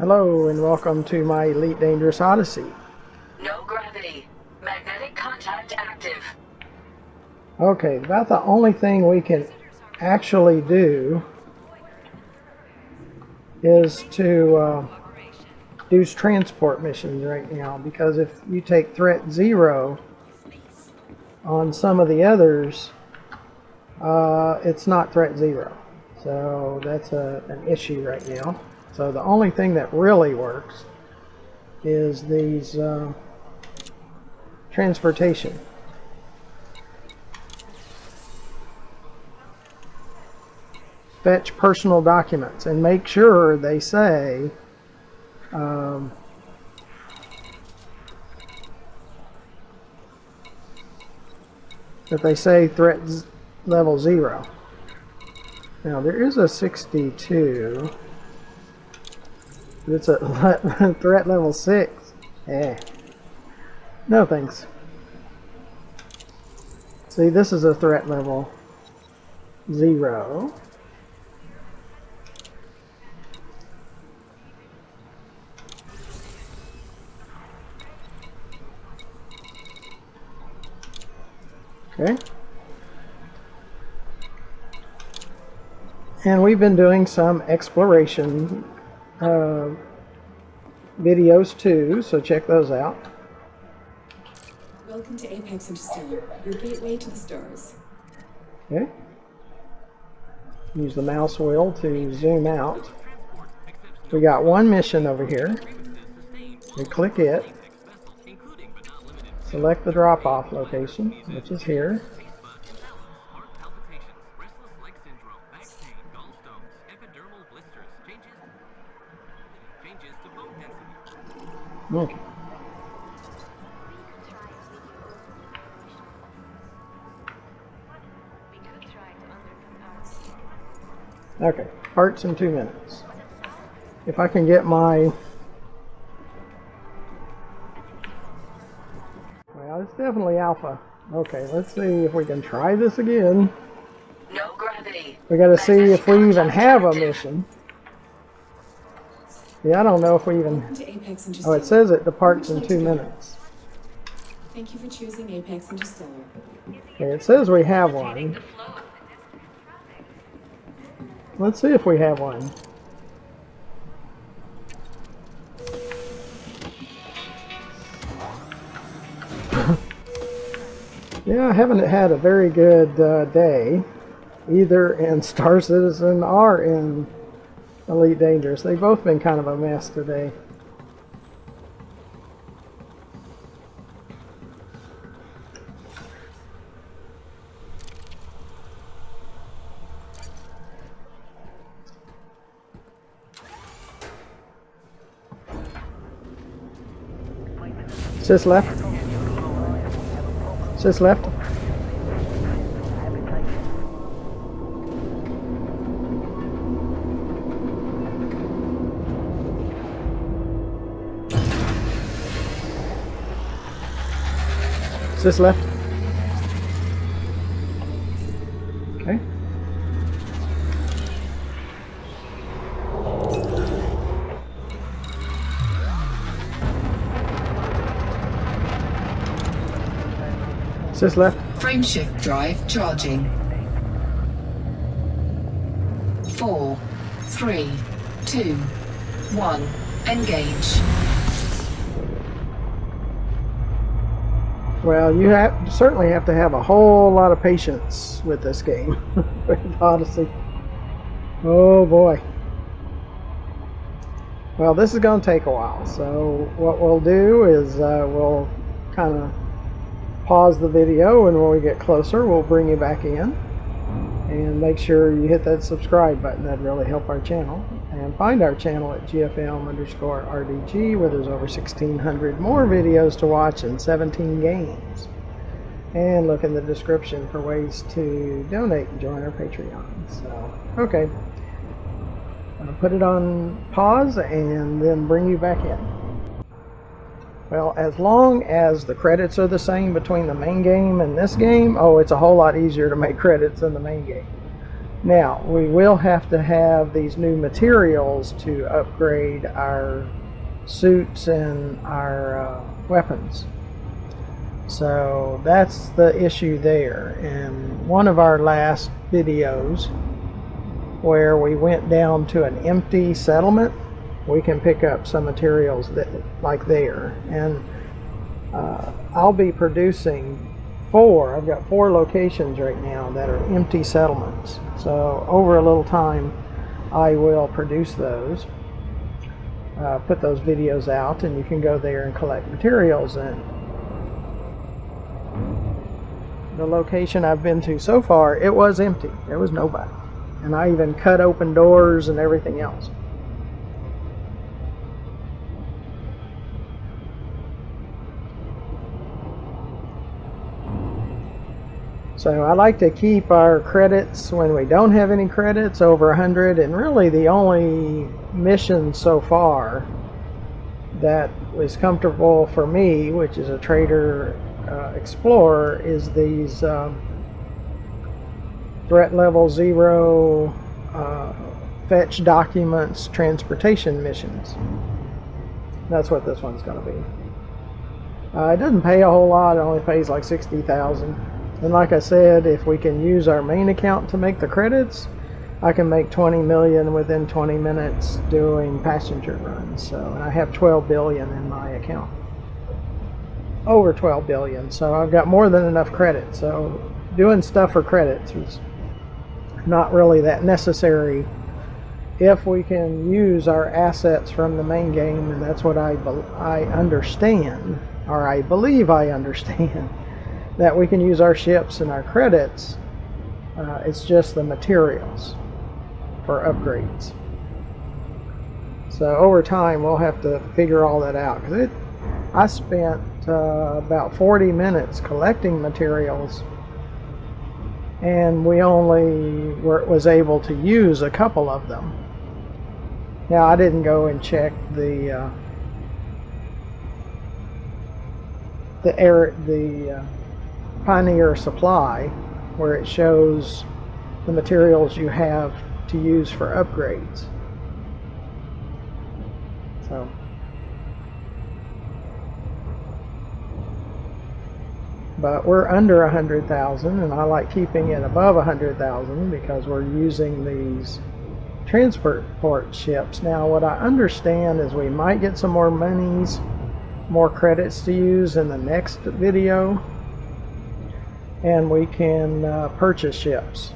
Hello and welcome to my Elite Dangerous Odyssey. No gravity. Magnetic contact active. Okay, about the only thing we can actually do is to do transport missions right now, because if you take threat 0 on some of the others, it's not threat 0. So that's an issue right now. So the only thing that really works is these transportation. Fetch personal documents and make sure they say that they say threat level 0. Now there is a 62. It's a threat level 6. No thanks. See, this is a threat level 0. Okay. And we've been doing some exploration videos too, so check those out. Welcome to Apex Interstellar, your gateway to the stars. Okay. Use the mouse wheel to zoom out. We got one mission over here. We click it. Select the drop-off location, which is here. Okay. Okay, parts in 2 minutes. If I can get my... Well, it's definitely alpha. Okay, let's see if we can try this again. No gravity. We gotta see if we even have a mission. Yeah, I don't know if we even... Oh, it says it departs in 2 minutes. Thank you for choosing Apex Interstellar. Okay, it says we have one. Let's see if we have one. Yeah, I haven't had a very good day, either in Star Citizen or in Elite Dangerous. They've both been kind of a mess today. Sis left. Sis left. Sis left. Okay. Sis left. Frameshift drive charging. 4, 3, 2, 1. Engage. Well, you certainly have to have a whole lot of patience with this game, with Odyssey. Oh boy. Well, this is going to take a while, so what we'll do is we'll kind of pause the video, and when we get closer, we'll bring you back in. And make sure you hit that subscribe button. That'd really help our channel. And find our channel at GFM_RDG, where there's over 1,600 more videos to watch and 17 games. And look in the description for ways to donate and join our Patreon. So, okay. I'm going to put it on pause and then bring you back in. Well, as long as the credits are the same between the main game and this game, oh, it's a whole lot easier to make credits in the main game. Now, we will have to have these new materials to upgrade our suits and our weapons. So that's the issue there. And one of our last videos where we went down to an empty settlement, we can pick up some materials that like there. And I'll be producing I've got 4 locations right now that are empty settlements. So over a little time I will produce those, put those videos out, and you can go there and collect materials. And the location I've been to so far, it was empty. There was nobody. And I even cut open doors and everything else. So I like to keep our credits when we don't have any credits over 100, and really the only mission so far that was comfortable for me, which is a trader explorer, is these threat level 0 fetch documents transportation missions. That's what this one's going to be. It doesn't pay a whole lot. It only pays like 60,000. And like I said, if we can use our main account to make the credits, I can make 20 million within 20 minutes doing passenger runs. So, and I have 12 billion in my account. Over 12 billion. So I've got more than enough credit. So doing stuff for credits is not really that necessary if we can use our assets from the main game. And that's what I understand, or I believe I understand. That we can use our ships and our credits. It's just the materials for upgrades. So over time we'll have to figure all that out, because I spent about 40 minutes collecting materials, and we only was able to use a couple of them. Now I didn't go and check the Pioneer supply, where it shows the materials you have to use for upgrades. So but we're under 100,000, and I like keeping it above 100,000 because we're using these transport ships. Now what I understand is we might get some more monies, more credits to use in the next video, and we can purchase ships.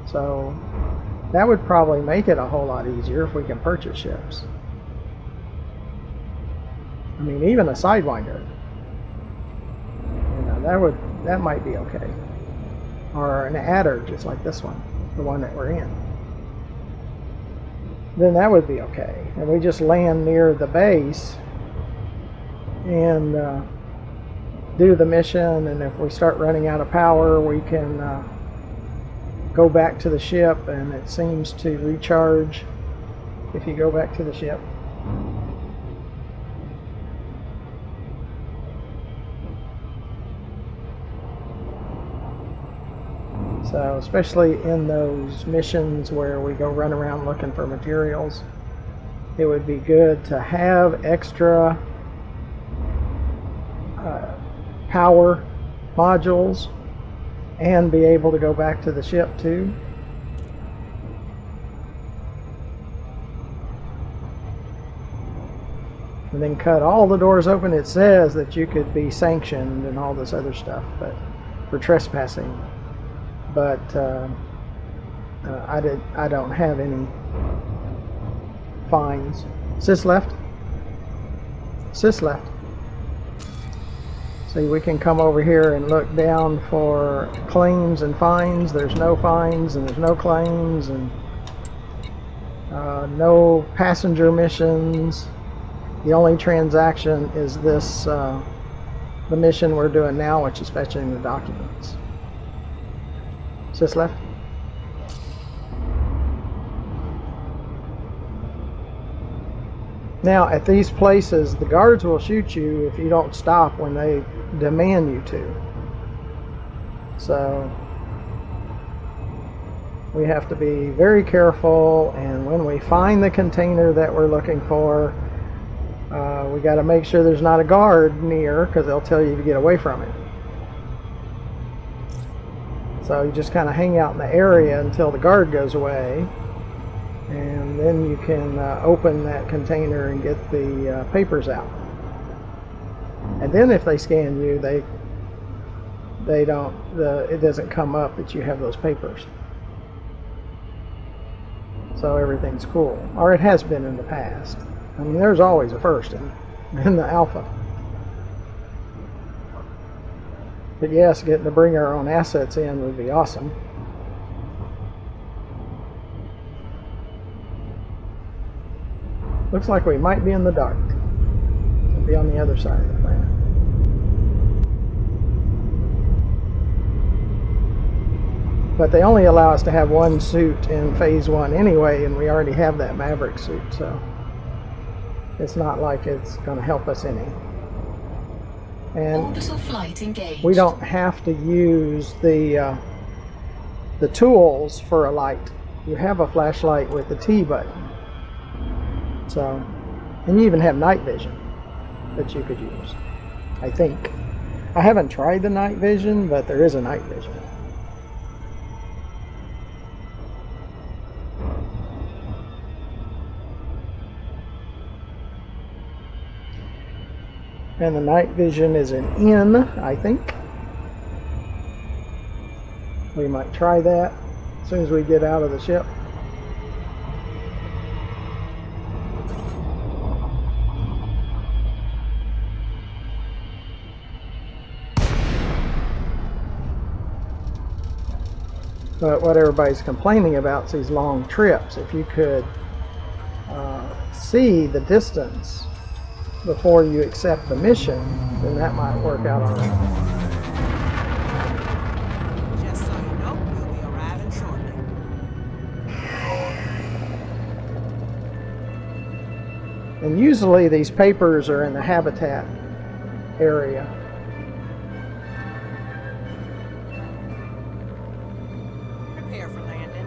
So that would probably make it a whole lot easier if we can purchase ships. I mean, even a Sidewinder, you know, that might be okay. Or an adder, just like this one, the one that we're in. Then that would be okay. And we just land near the base and do the mission, and if we start running out of power, we can go back to the ship, and it seems to recharge if you go back to the ship. So especially in those missions where we go run around looking for materials, it would be good to have extra power modules and be able to go back to the ship too. And then cut all the doors open. It says that you could be sanctioned and all this other stuff, but for trespassing. But I don't have any fines. Sis left. Sis left. See, we can come over here and look down for claims and fines. There's no fines and there's no claims, and no passenger missions. The only transaction is this, the mission we're doing now, which is fetching the documents. Sis left. Now, at these places, the guards will shoot you if you don't stop when they demand you to. So, we have to be very careful, and when we find the container that we're looking for, we got to make sure there's not a guard near, because they'll tell you to get away from it. So you just kind of hang out in the area until the guard goes away, and then you can open that container and get the papers out. And then if they scan you, it doesn't come up that you have those papers. So everything's cool, or it has been in the past. I mean, there's always a first in the alpha. But yes, getting to bring our own assets in would be awesome. Looks like we might be in the dark. We'll be on the other side of the planet. But they only allow us to have one suit in phase 1 anyway, and we already have that Maverick suit, so it's not like it's going to help us any. And Orbital flight engaged. we don't have to use the tools for a light. You have a flashlight with the T button. So, and you even have night vision that you could use, I think. I haven't tried the night vision, but there is a night vision. And the night vision is an N, I think. We might try that as soon as we get out of the ship. But what everybody's complaining about is these long trips. If you could see the distance before you accept the mission, then that might work out all right. Just so you know, we'll be arriving shortly. And usually these papers are in the habitat area. Prepare for landing.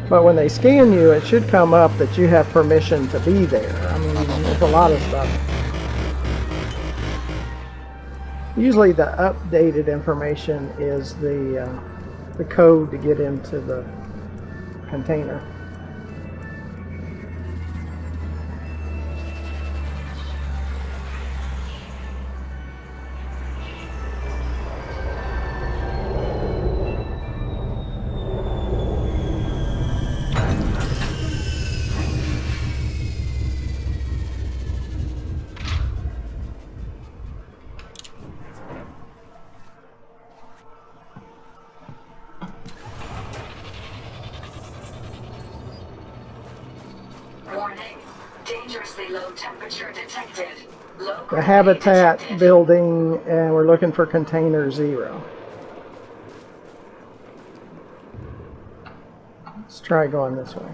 But when they scan you, it should come up that you have permission to be there. I mean, there's a lot of stuff. Usually the updated information is the code to get into the container. Warning. Dangerously low temperature detected. Low The gravity habitat detected. building, and we're looking for container 0. Let's try going this way.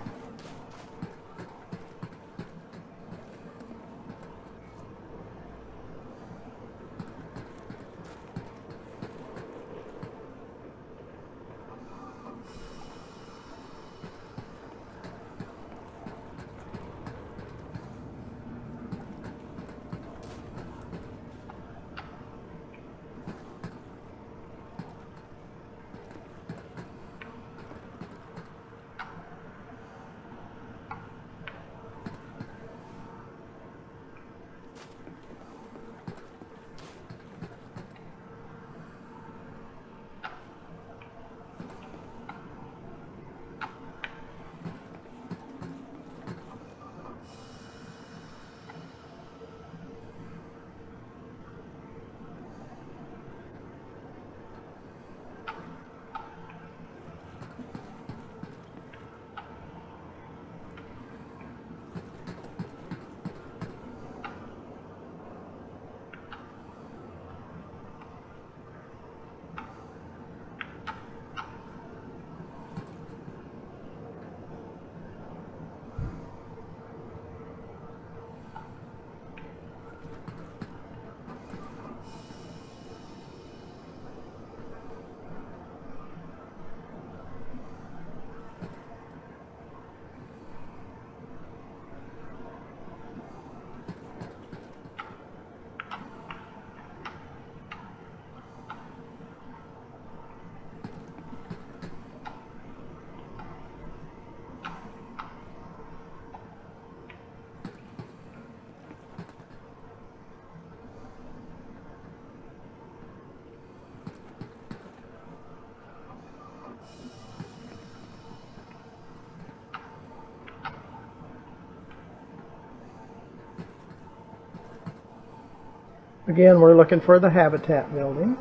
Again, we're looking for the habitat building.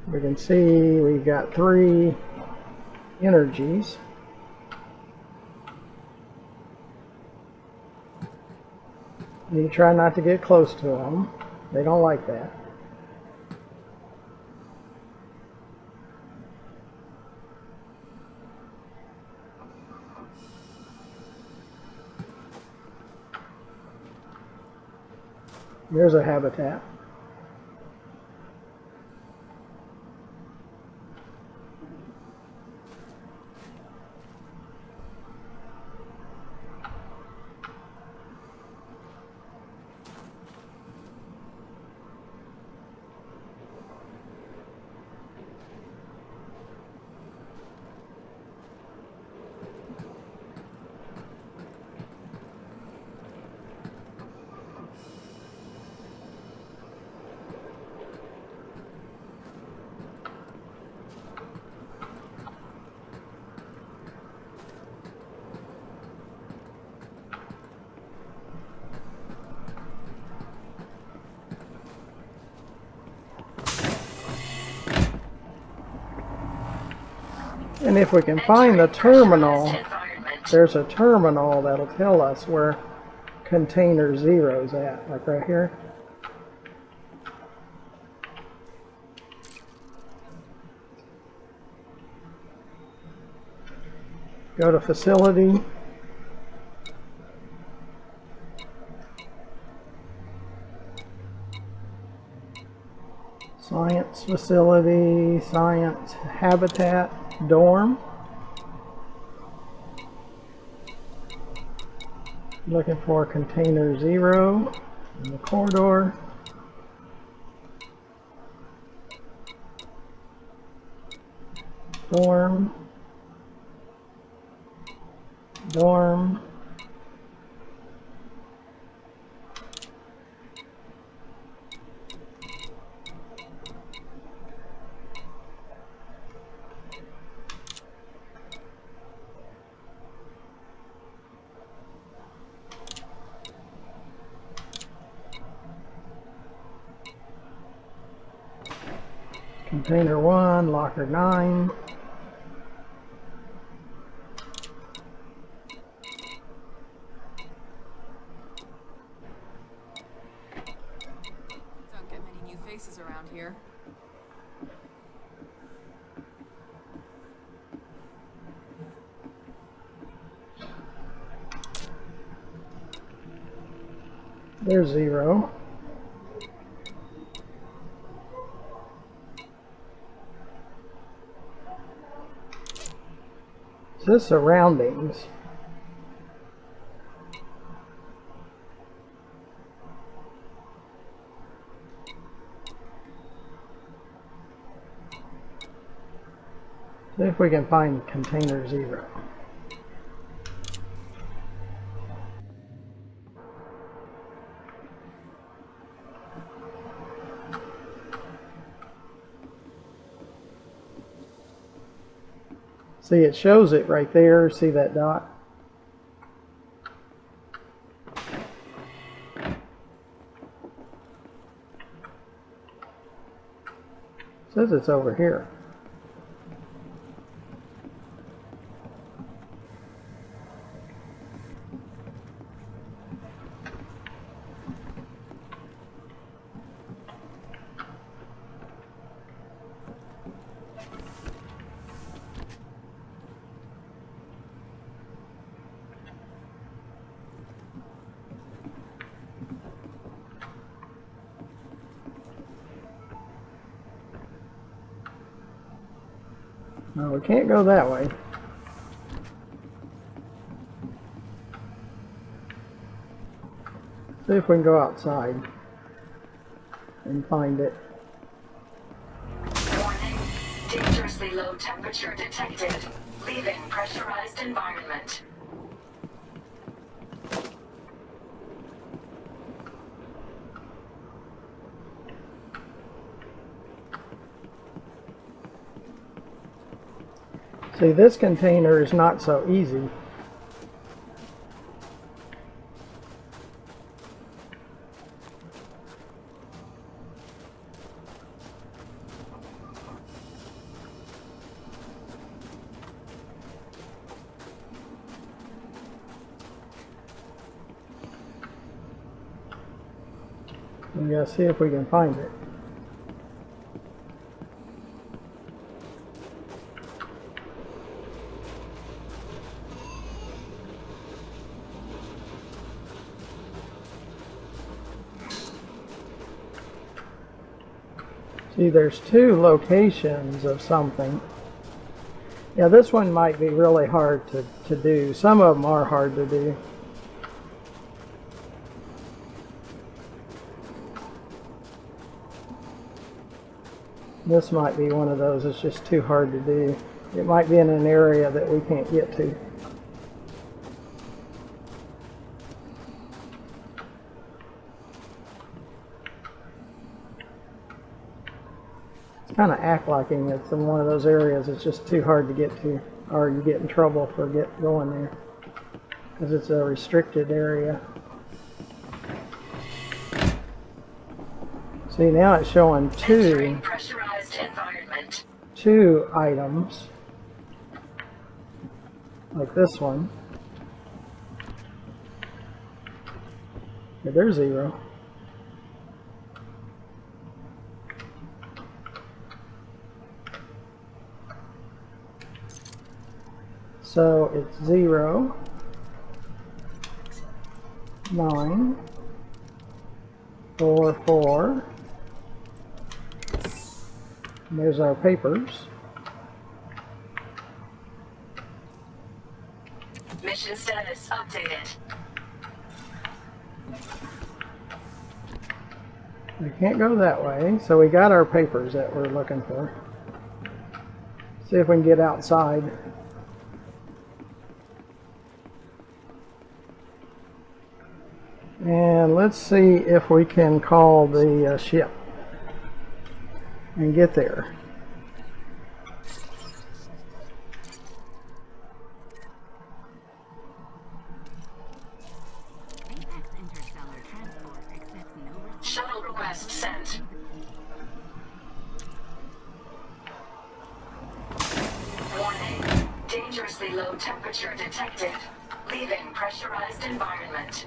We can see we've got 3 energies. You try not to get close to them. They don't like that. There's a habitat. And if we can find the terminal, there's a terminal that'll tell us where container 0's at, like right here. Go to facility. Science facility, science habitat, dorm. Looking for container 0 in the corridor. Dorm. Dorm. Container 1, locker 9. Don't get many new faces around here. There's 0. This is surroundings. See if we can find container 0. See, it shows it right there. See that dot? It says it's over here. No, we can't go that way. See if we can go outside and find it. Warning. Dangerously low temperature detected. Leaving pressurized environment. See, this container is not so easy. We gotta see if we can find it. See, there's two locations of something. Yeah, this one might be really hard to do. Some of them are hard to do. This might be one of those that's just too hard to do. It might be in an area that we can't get to. It's kind of act like it's in one of those areas it's just too hard to get to, or you get in trouble for going there because it's a restricted area. See, now it's showing Entering pressurized environment. two items, like this one. But there's 0. So it's 0, 9, 4, 4. And there's our papers. Mission status updated. We can't go that way, so we got our papers that we're looking for. See if we can get outside. And let's see if we can call the ship and get there. Shuttle request sent. Warning. Dangerously low temperature detected. Leaving pressurized environment.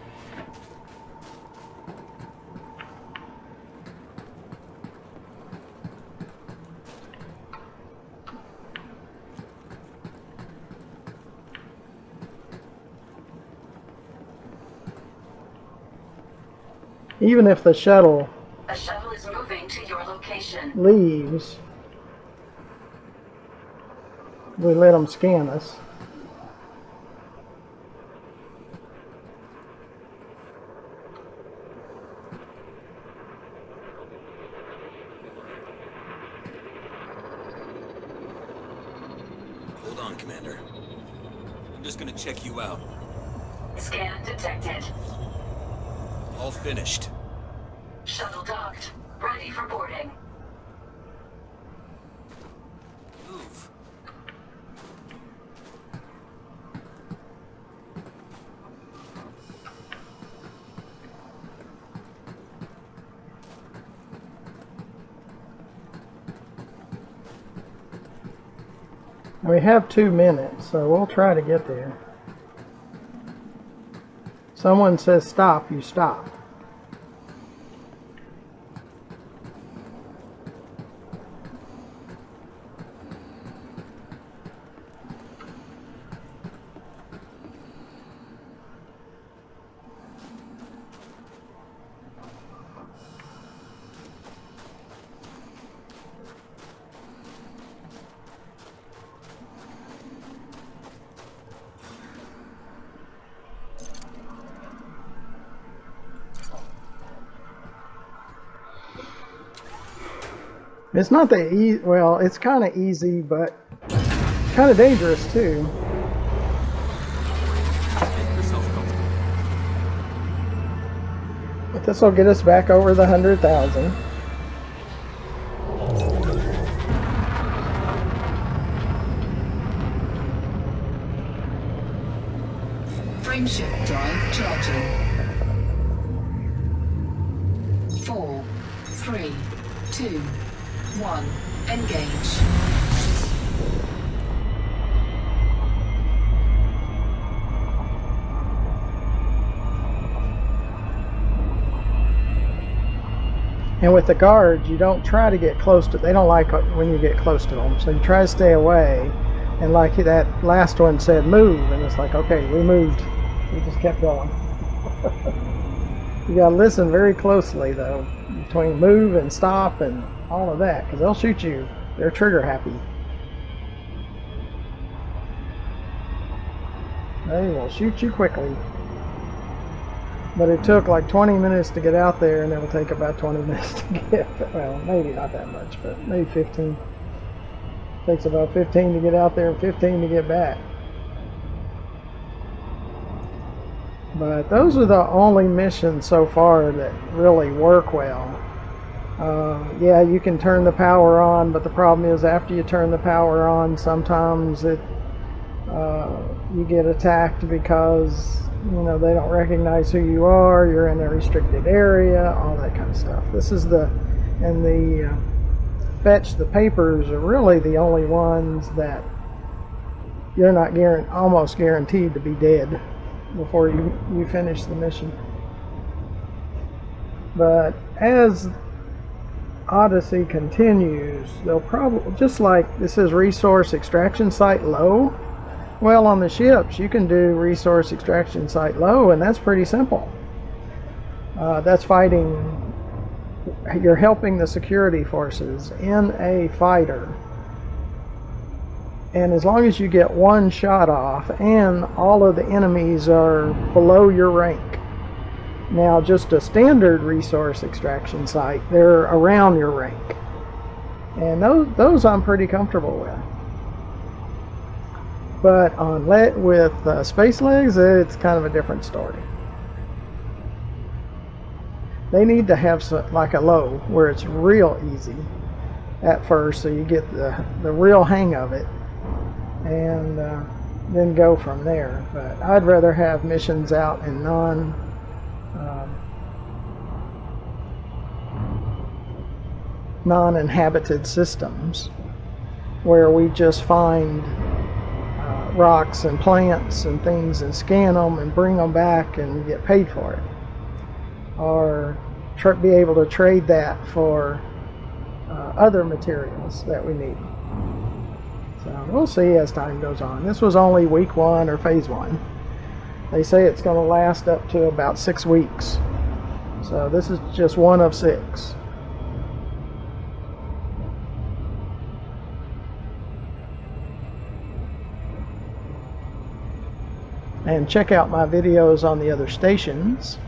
Even if the shuttle A shuttle is moving to your location. leaves, we let them scan us. Hold on, Commander. I'm just gonna check you out. Scan detected. All finished. Shuttle docked. Ready for boarding. Move. We have 2 minutes, so we'll try to get there. Someone says stop, you stop. It's not that easy. Well, it's kind of easy, but kind of dangerous too. Make yourself comfortable. But this will get us back over the 100,000. Frameshift drive charging. 4, 3, 2, 1. Engage. And with the guards, you don't try to get close to. They don't like when you get close to them, so you try to stay away. And like that last one said, move, and it's like, okay, we moved. We just kept going. You gotta listen very closely though, between move and stop and all of that, because they'll shoot you. They're trigger happy. They will shoot you quickly. But it took like 20 minutes to get out there, and it will take about 20 minutes to get, well, maybe not that much, but maybe 15. It takes about 15 to get out there and 15 to get back. But those are the only missions so far that really work well. Yeah, you can turn the power on, but the problem is after you turn the power on, sometimes you get attacked because they don't recognize who you are. You're in a restricted area, all that kind of stuff. This is the fetch the papers are really the only ones that you're not almost guaranteed to be dead before you finish the mission. But as Odyssey continues, they'll probably, just like this is resource extraction site low. Well, on the ships, you can do resource extraction site low, and that's pretty simple. That's fighting, you're helping the security forces in a fighter. And as long as you get one shot off and all of the enemies are below your rank. Now, just a standard resource extraction site, they're around your rank. And those I'm pretty comfortable with. But with Space Legs, it's kind of a different story. They need to have like a low where it's real easy at first, so you get the real hang of it, and then go from there. But I'd rather have missions out in non-inhabited systems where we just find rocks and plants and things and scan them and bring them back and get paid for it, or be able to trade that for other materials that we need. So we'll see as time goes on. This was only week 1 or phase 1. They say it's going to last up to about 6 weeks, so this is just 1 of 6. And check out my videos on the other stations.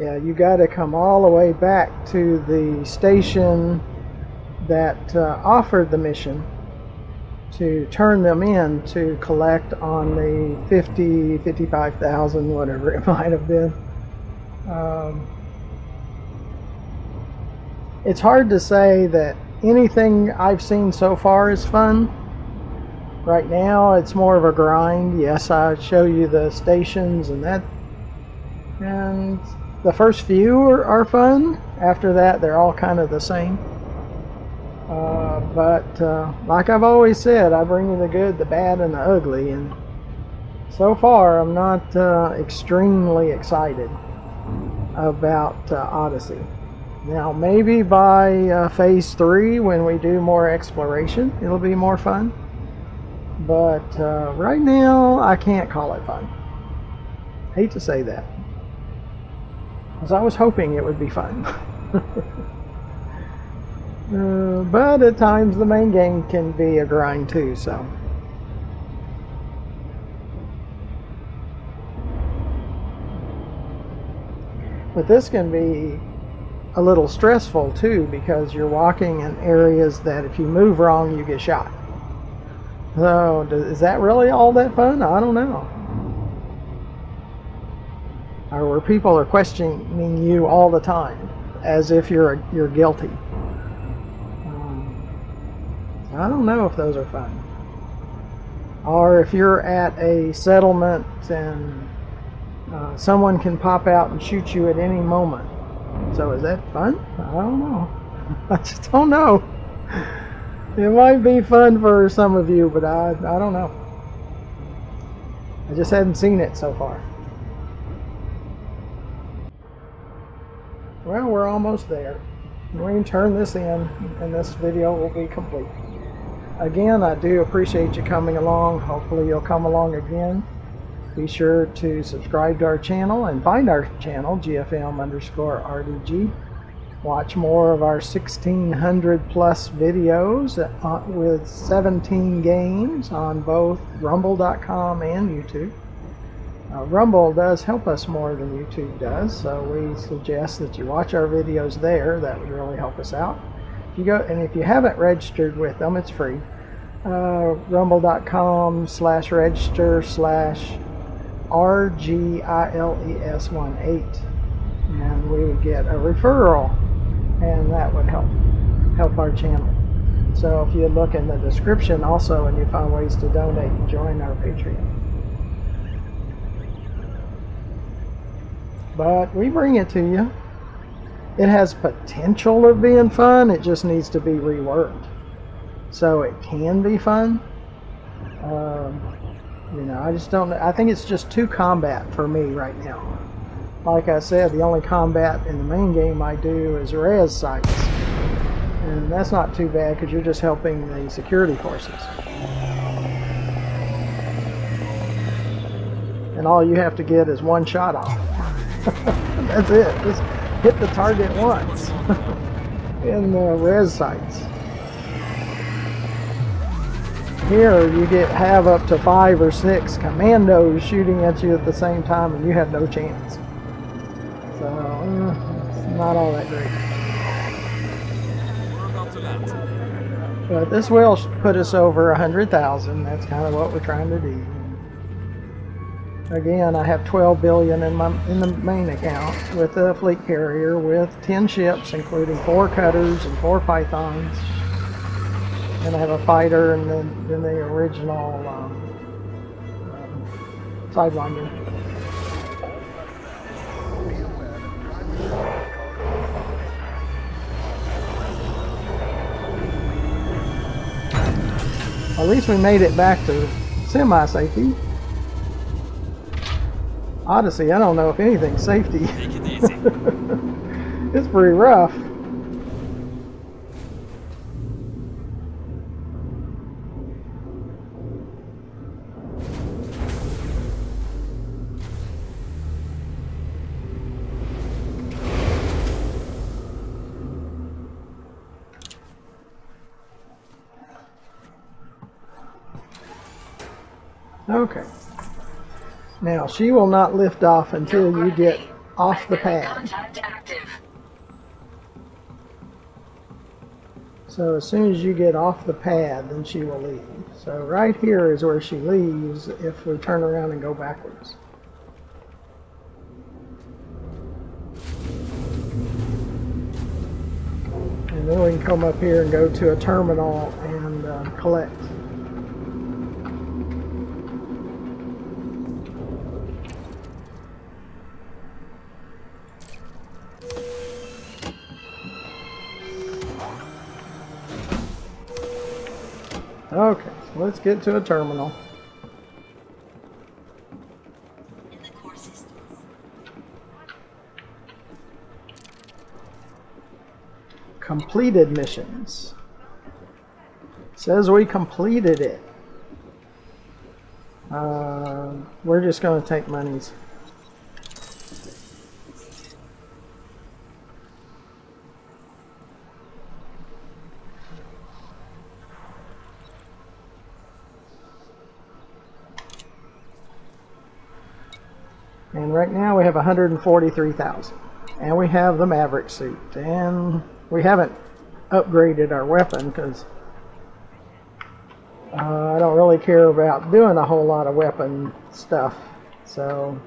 Yeah, you got to come all the way back to the station that offered the mission to turn them in to collect on the 55,000, whatever it might have been. It's hard to say that anything I've seen so far is fun. Right now, it's more of a grind. Yes, I show you the stations and the first few are fun. After that, they're all kind of the same. But like I've always said, I bring you the good, the bad, and the ugly. And so far, I'm not extremely excited about Odyssey. Now, maybe by phase 3, when we do more exploration, it'll be more fun. But right now, I can't call it fun. Hate to say that, because I was hoping it would be fun. But at times, the main game can be a grind too, so. But this can be a little stressful too, because you're walking in areas that if you move wrong, you get shot. So, is that really all that fun? I don't know. Or where people are questioning you all the time, as if you're guilty. I don't know if those are fun. Or if you're at a settlement and someone can pop out and shoot you at any moment. So is that fun? I don't know. I just don't know. It might be fun for some of you, but I don't know. I just hadn't seen it so far. Well, we're almost there. We can turn this in and this video will be complete. Again, I do appreciate you coming along. Hopefully you'll come along again. Be sure to subscribe to our channel and find our channel, GFM_RDG. Watch more of our 1,600 plus videos with 17 games on both Rumble.com and YouTube. Rumble does help us more than YouTube does, so we suggest that you watch our videos there. That would really help us out. If you go, and if you haven't registered with them, it's free. Rumble.com/register/RGILES18, and we would get a referral, and that would help our channel. So if you look in the description also, and you find ways to donate and join our Patreon. But we bring it to you. It has potential of being fun. It just needs to be reworked so it can be fun. You know, I just don't. I think it's just too combat for me right now. Like I said, the only combat in the main game I do is res sites, and that's not too bad because you're just helping the security forces. And all you have to get is one shot off. That's it. Just hit the target once in the res sites. Here you have up to 5 or 6 commandos shooting at you at the same time, and you have no chance. So it's not all that great. We're about to land. But this will put us over 100,000. That's kind of what we're trying to do. Again, I have 12 billion in the main account with the fleet carrier with 10 ships, including 4 cutters and 4 pythons. And I have a fighter and then the original Sidewinder. At least we made it back to semi-safety. Odyssey, I don't know if anything's safety. Take it easy. It's pretty rough. Okay. Now, she will not lift off until you get off the pad. Contact active. So as soon as you get off the pad, then she will leave. So right here is where she leaves if we turn around and go backwards. And then we can come up here and go to a terminal and collect. Okay, so let's get to a terminal. Completed missions. Says we completed it. We're just going to take monies. And right now we have 143,000. And we have the Maverick suit. And we haven't upgraded our weapon because I don't really care about doing a whole lot of weapon stuff. So,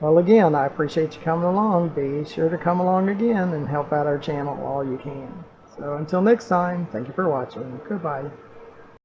well, again, I appreciate you coming along. Be sure to come along again and help out our channel all you can. So until next time, thank you for watching. Goodbye.